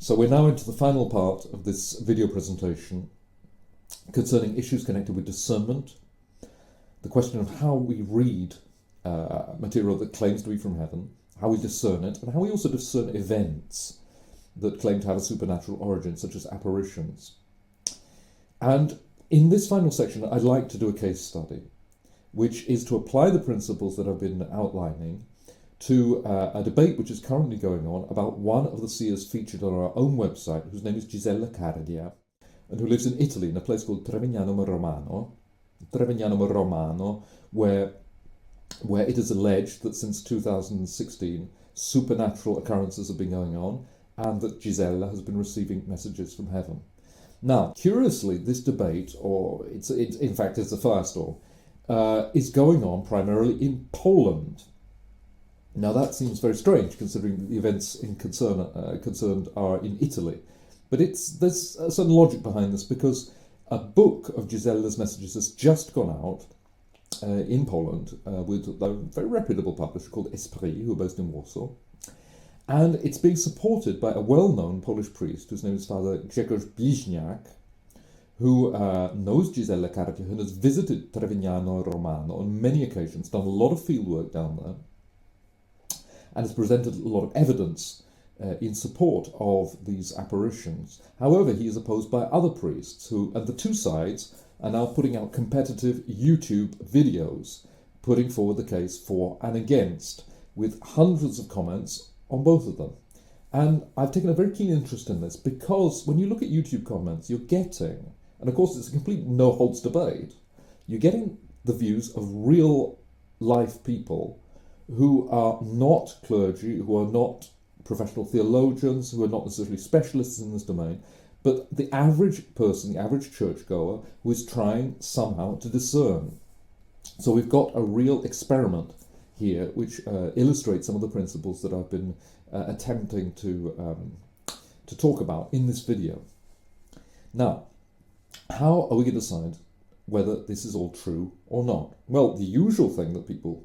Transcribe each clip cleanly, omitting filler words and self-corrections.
So we're now into the final part of this video presentation concerning issues connected with discernment, the question of how we read material that claims to be from heaven, how we discern it, and how we also discern events that claim to have a supernatural origin, such as apparitions. And in this final section, I'd like to do a case study, which is to apply the principles that I've been outlining to a debate which is currently going on about one of the seers featured on our own website, whose name is Gisella Cardia, and who lives in Italy, in a place called Trevignano Romano, where it is alleged that since 2016, supernatural occurrences have been going on, and that Gisella has been receiving messages from heaven. Now, curiously, this debate, or in fact it's a firestorm, is going on primarily in Poland. Now that seems very strange, considering that the events concerned are in Italy. But there's a certain logic behind this, because a book of Gisella's messages has just gone out in Poland with a very reputable publisher called Esprit, who are based in Warsaw. And it's being supported by a well-known Polish priest whose name is Father Grzegorz Bliźniak, who knows Gisella Cardia and has visited Trevignano Romano on many occasions, done a lot of fieldwork down there, and has presented a lot of evidence in support of these apparitions. However, he is opposed by other priests who, and the two sides are now putting out competitive YouTube videos, putting forward the case for and against, with hundreds of comments on both of them. And I've taken a very keen interest in this, because when you look at YouTube comments, you're getting, and of course it's a complete no-holds debate, you're getting the views of real life people who are not clergy, who are not professional theologians, who are not necessarily specialists in this domain, but the average person, the average churchgoer, who is trying somehow to discern. So we've got a real experiment here, which illustrates some of the principles that I've been attempting to talk about in this video. Now, how are we going to decide whether this is all true or not? Well, the usual thing that people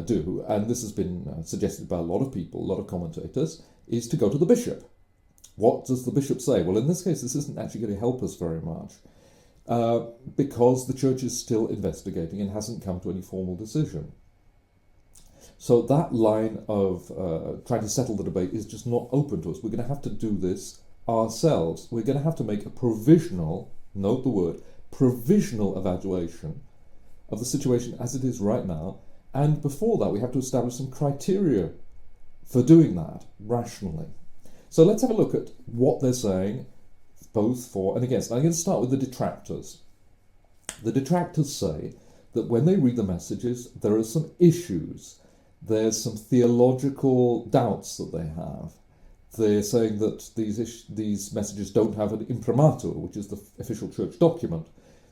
do, and this has been suggested by a lot of people, a lot of commentators, is to go to the bishop. What does the bishop say? Well, in this case, this isn't actually going to help us very much, because the church is still investigating and hasn't come to any formal decision. So that line of trying to settle the debate is just not open to us. We're going to have to do this ourselves. We're going to have to make a provisional, note the word, provisional evaluation of the situation as it is right now. And before that, we have to establish some criteria for doing that rationally. So let's have a look at what they're saying, both for and against. I'm going to start with the detractors. The detractors say that when they read the messages, there are some issues. There's some theological doubts that they have. They're saying that these messages don't have an imprimatur, which is the official church document,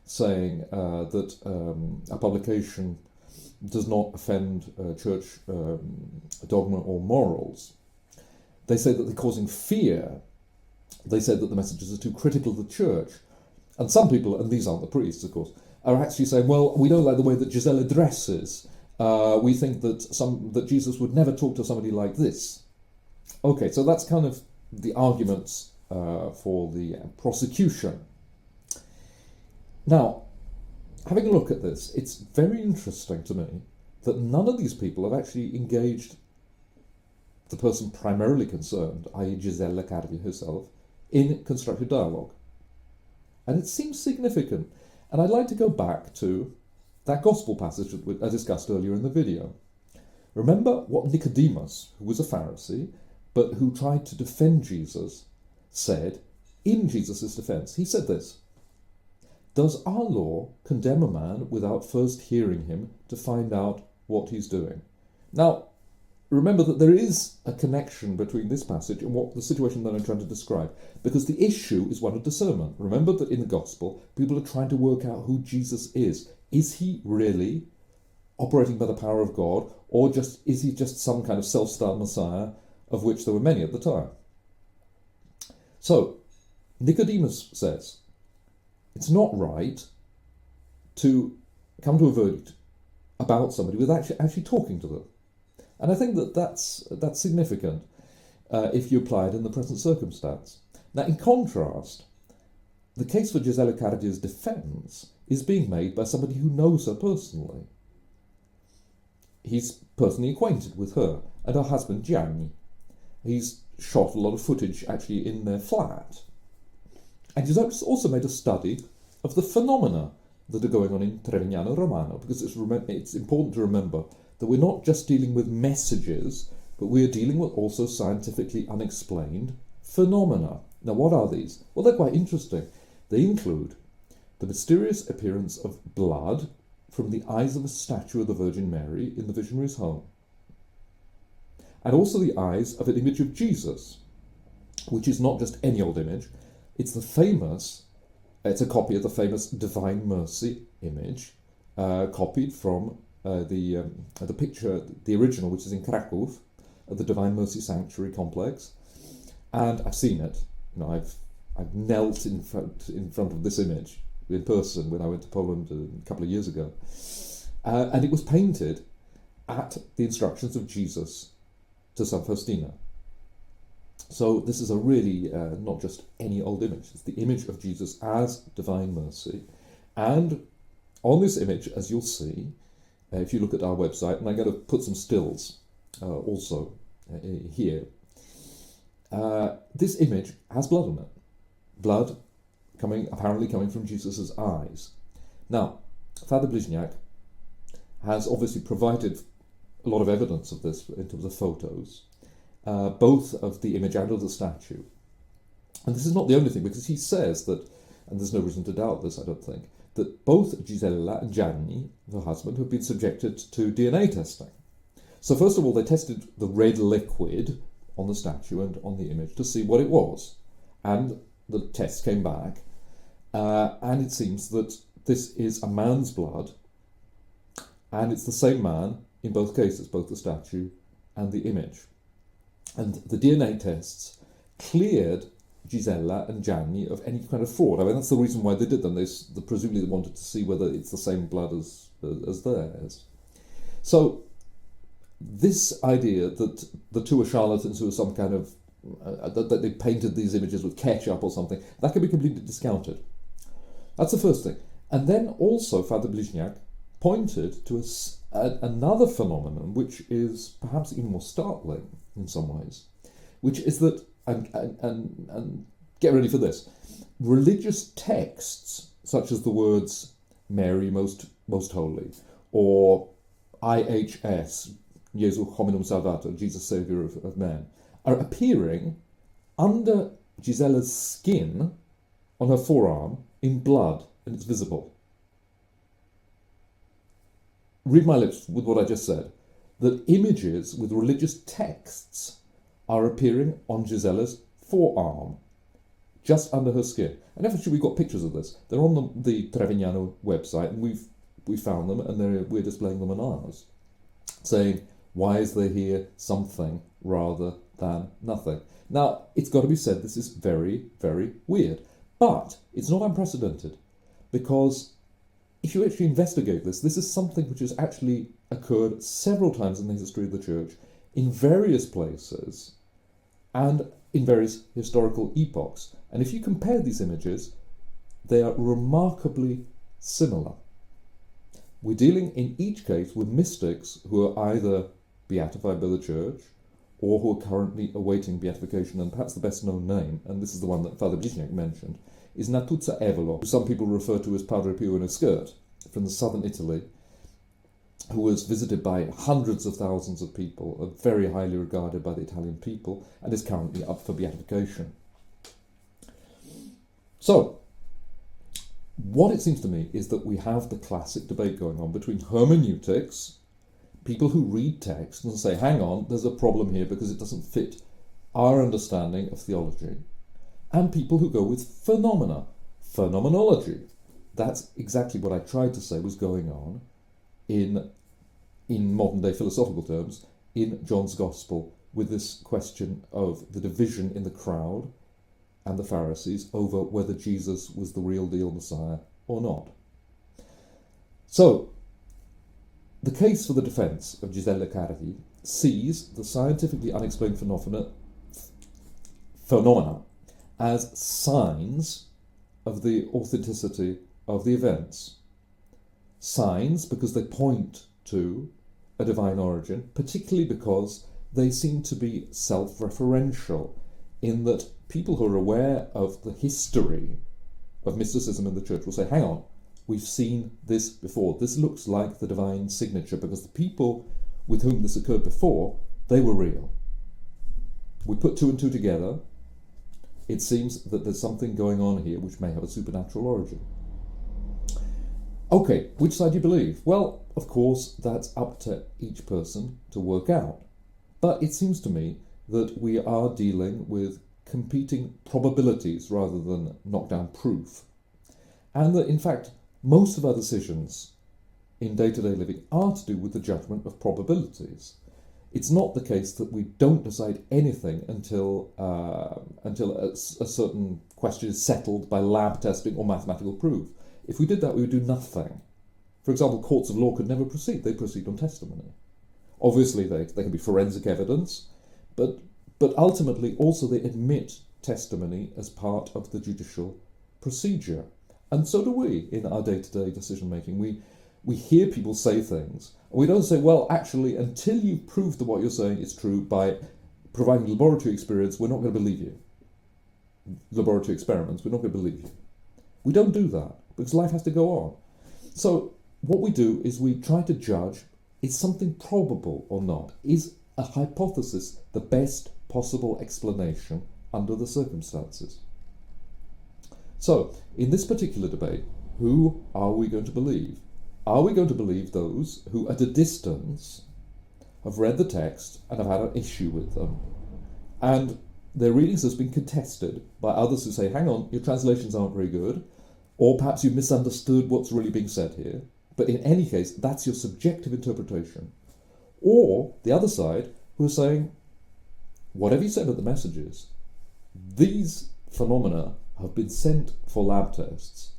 saying that a publication does not offend church dogma or morals. They say that they're causing fear. They say that the messages are too critical of the church. And some people, and these aren't the priests, of course, are actually saying, well, we don't like the way that Gisella dresses. We think that Jesus would never talk to somebody like this. Okay, so that's kind of the arguments for the prosecution. Now, having a look at this, it's very interesting to me that none of these people have actually engaged the person primarily concerned, i.e. Gisella Cardia herself, in constructive dialogue. And it seems significant. And I'd like to go back to that gospel passage that I discussed earlier in the video. Remember what Nicodemus, who was a Pharisee, but who tried to defend Jesus, said in Jesus' defense. He said this: "Does our law condemn a man without first hearing him to find out what he's doing?" Now, remember that there is a connection between this passage and what the situation that I'm trying to describe, because the issue is one of discernment. Remember that in the gospel, people are trying to work out who Jesus is. Is he really operating by the power of God, or is he just some kind of self-styled Messiah, of which there were many at the time? So, Nicodemus says, it's not right to come to a verdict about somebody without actually talking to them. And I think that that's significant. if you apply it in the present circumstance. Now, in contrast, the case for Gisella Cardia's defence is being made by somebody who knows her personally. He's personally acquainted with her and her husband Gianni. He's shot a lot of footage actually in their flat. And he's also made a study of the phenomena that are going on in Trevignano Romano, because it's important to remember that we're not just dealing with messages, but we're dealing with also scientifically unexplained phenomena. Now, what are these? Well, they're quite interesting. They include the mysterious appearance of blood from the eyes of a statue of the Virgin Mary in the visionary's home, and also the eyes of an image of Jesus, which is not just any old image. It's a copy of the famous Divine Mercy image, copied from the picture, the original, which is in Krakow, of the Divine Mercy Sanctuary complex. And I've seen it. I've knelt in front of this image in person when I went to Poland a couple of years ago, and it was painted at the instructions of Jesus to San Faustina. So this is a really not just any old image. It's the image of Jesus as Divine Mercy. And on this image, as you'll see, if you look at our website, and I'm going to put some stills also here, this image has blood on it. Blood apparently coming from Jesus' eyes. Now, Father Blizniak has obviously provided a lot of evidence of this in terms of photos, both of the image and of the statue. And this is not the only thing, because he says that, and there's no reason to doubt this, I don't think, that both Gisella and Gianni, her husband, have been subjected to DNA testing. So first of all, they tested the red liquid on the statue and on the image to see what it was. And the test came back, and it seems that this is a man's blood, and it's the same man in both cases, both the statue and the image. And the DNA tests cleared Gisella and Gianni of any kind of fraud. I mean, that's the reason why they did them. They presumably wanted to see whether it's the same blood as theirs. So this idea that the two are charlatans who are some kind of that they painted these images with ketchup or something, that can be completely discounted. That's the first thing. And then also Father Blizniak pointed to another phenomenon which is perhaps even more startling in some ways, which is that, and get ready for this, religious texts such as the words Mary most holy, or IHS, Jesu hominum salvator, Jesus Saviour of men, are appearing under Gisella's skin on her forearm in blood, and it's visible. Read my lips with what I just said, that images with religious texts are appearing on Gisella's forearm, just under her skin. And actually, we've got pictures of this. They're on the Trevignano website, and we found them, and we're displaying them on ours, saying, why is there here something rather than nothing? Now, it's got to be said, this is very, very weird. But it's not unprecedented, because if you actually investigate this is something which has actually occurred several times in the history of the Church, in various places, and in various historical epochs. And if you compare these images, they are remarkably similar. We're dealing in each case with mystics who are either beatified by the Church or who are currently awaiting beatification, and perhaps the best known name, and this is the one that Father Blizniak mentioned, is Natuzza Evolo, who some people refer to as Padre Pio in a skirt, from the southern Italy, who was visited by hundreds of thousands of people, are very highly regarded by the Italian people, and is currently up for beatification. So, what it seems to me is that we have the classic debate going on between hermeneutics, people who read text and say, hang on, there's a problem here because it doesn't fit our understanding of theology, and people who go with phenomena, phenomenology. That's exactly what I tried to say was going on in modern day philosophical terms in John's Gospel, with this question of the division in the crowd and the Pharisees over whether Jesus was the real deal Messiah or not. So, the case for the defence of Gisella Cardi sees the scientifically unexplained phenomena as signs of the authenticity of the events. Signs because they point to a divine origin, particularly because they seem to be self-referential, in that people who are aware of the history of mysticism in the church will say, hang on, we've seen this before. This looks like the divine signature because the people with whom this occurred before, they were real. We put two and two together. It seems that there's something going on here which may have a supernatural origin. Okay, which side do you believe? Well, of course, that's up to each person to work out. But it seems to me that we are dealing with competing probabilities rather than knockdown proof. And that, in fact, most of our decisions in day-to-day living are to do with the judgment of probabilities. It's not the case that we don't decide anything until a certain question is settled by lab testing or mathematical proof. If we did that, we would do nothing. For example, courts of law could never proceed. They proceed on testimony. Obviously, they can be forensic evidence, but ultimately also they admit testimony as part of the judicial procedure. And so do we in our day-to-day decision-making. We hear people say things, and we don't say, well, actually, until you've proved that what you're saying is true by providing laboratory experience, we're not going to believe you. Laboratory experiments, we're not going to believe you. We don't do that, because life has to go on. So what we do is we try to judge, is something probable or not? Is a hypothesis the best possible explanation under the circumstances? So, in this particular debate, who are we going to believe? Are we going to believe those who, at a distance, have read the text and have had an issue with them, and their readings has been contested by others who say, hang on, your translations aren't very good, or perhaps you've misunderstood what's really being said here, but in any case, that's your subjective interpretation. Or the other side, who are saying, whatever you said at the messages, these phenomena have been sent for lab tests.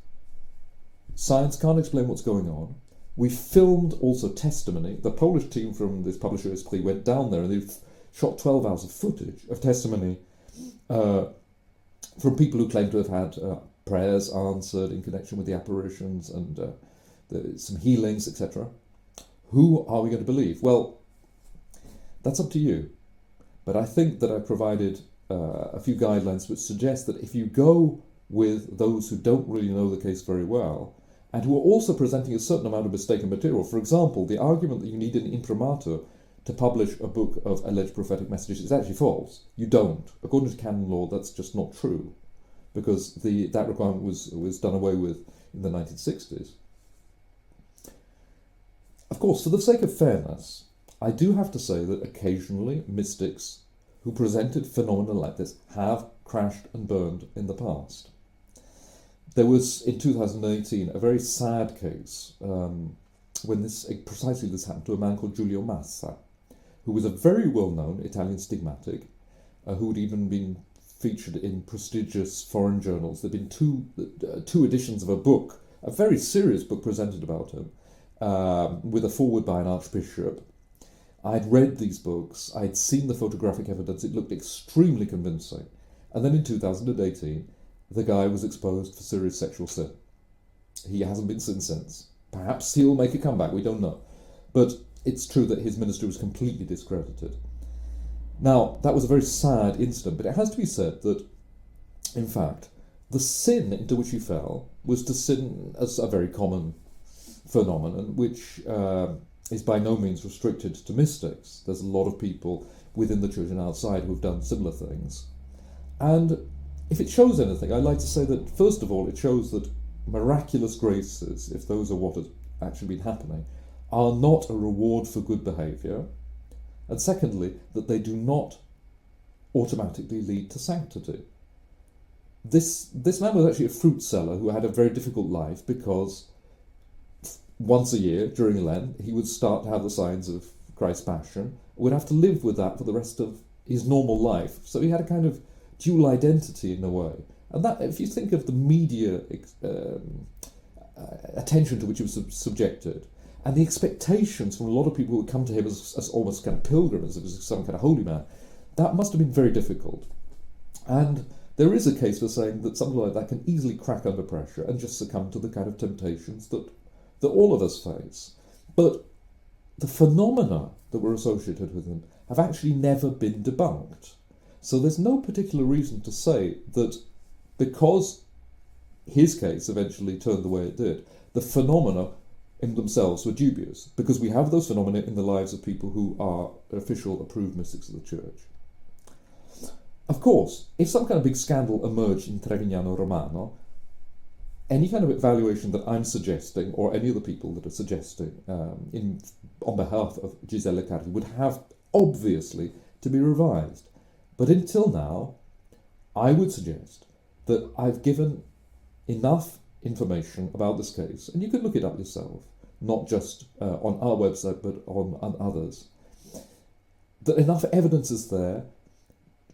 Science can't explain what's going on. We filmed also testimony. The Polish team from this publisher Esprit went down there and they shot 12 hours of footage of testimony from people who claim to have had prayers answered in connection with the apparitions and some healings, etc. Who are we going to believe? Well, that's up to you. But I think that I provided a few guidelines which suggest that if you go with those who don't really know the case very well, and who are also presenting a certain amount of mistaken material, for example, the argument that you need an imprimatur to publish a book of alleged prophetic messages is actually false. You don't. According to canon law, that's just not true, because that requirement was done away with in the 1960s. Of course, for the sake of fairness, I do have to say that occasionally mystics who presented phenomena like this have crashed and burned in the past. There was, in 2018, a very sad case when precisely this happened to a man called Giulio Massa, who was a very well-known Italian stigmatic, who had even been featured in prestigious foreign journals. There had been two editions of a book, a very serious book presented about him, with a foreword by an archbishop. I'd read these books, I'd seen the photographic evidence, it looked extremely convincing. And then in 2018, the guy was exposed for serious sexual sin. He hasn't been seen since. Perhaps he'll make a comeback, we don't know. But it's true that his ministry was completely discredited. Now, that was a very sad incident, but it has to be said that, in fact, the sin into which he fell was to sin as a very common phenomenon, which is by no means restricted to mystics. There's a lot of people within the church and outside who have done similar things. And if it shows anything, I'd like to say that, first of all, it shows that miraculous graces, if those are what has actually been happening, are not a reward for good behaviour. And secondly, that they do not automatically lead to sanctity. This man was actually a fruit seller who had a very difficult life because once a year during Lent he would start to have the signs of Christ's Passion, would have to live with that for the rest of his normal life. So he had a kind of dual identity in a way. And that, if you think of the media attention to which he was subjected, and the expectations from a lot of people who would come to him as almost kind of pilgrims, as some kind of holy man, that must have been very difficult. And there is a case for saying that something like that can easily crack under pressure and just succumb to the kind of temptations that all of us face. But the phenomena that were associated with him have actually never been debunked. So there's no particular reason to say that because his case eventually turned the way it did, the phenomena in themselves were dubious, because we have those phenomena in the lives of people who are official approved mystics of the church. Of course, if some kind of big scandal emerged in Trevignano Romano, any kind of evaluation that I'm suggesting, or any of the people that are suggesting on behalf of Gisella Cardia, would have obviously to be revised. But until now, I would suggest that I've given enough information about this case, and you can look it up yourself, not just on our website, but on others, that enough evidence is there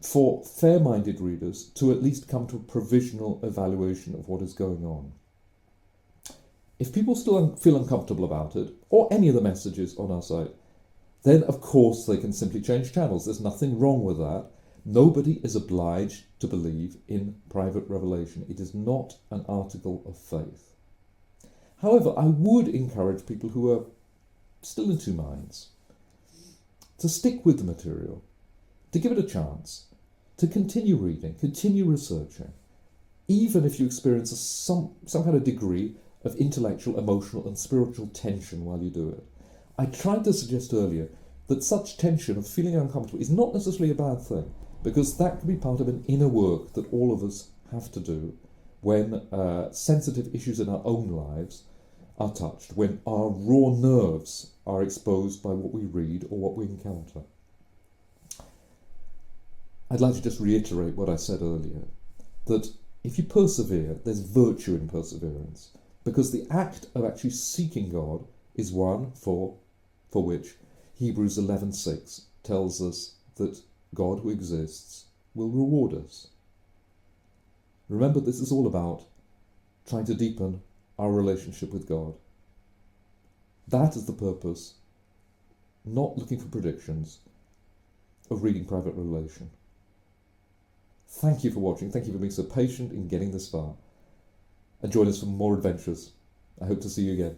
for fair-minded readers to at least come to a provisional evaluation of what is going on. If people still feel uncomfortable about it, or any of the messages on our site, then of course they can simply change channels. There's nothing wrong with that. Nobody is obliged to believe in private revelation. It is not an article of faith. However, I would encourage people who are still in two minds to stick with the material, to give it a chance, to continue reading, continue researching, even if you experience some kind of degree of intellectual, emotional and spiritual tension while you do it. I tried to suggest earlier that such tension of feeling uncomfortable is not necessarily a bad thing, because that can be part of an inner work that all of us have to do when sensitive issues in our own lives are touched, when our raw nerves are exposed by what we read or what we encounter. I'd like to just reiterate what I said earlier, that if you persevere, there's virtue in perseverance, because the act of actually seeking God is one for which Hebrews 11:6 tells us that God who exists will reward us. Remember, this is all about trying to deepen our relationship with God. That is the purpose, not looking for predictions, of reading private revelation. Thank you for watching. Thank you for being so patient in getting this far. And join us for more adventures. I hope to see you again.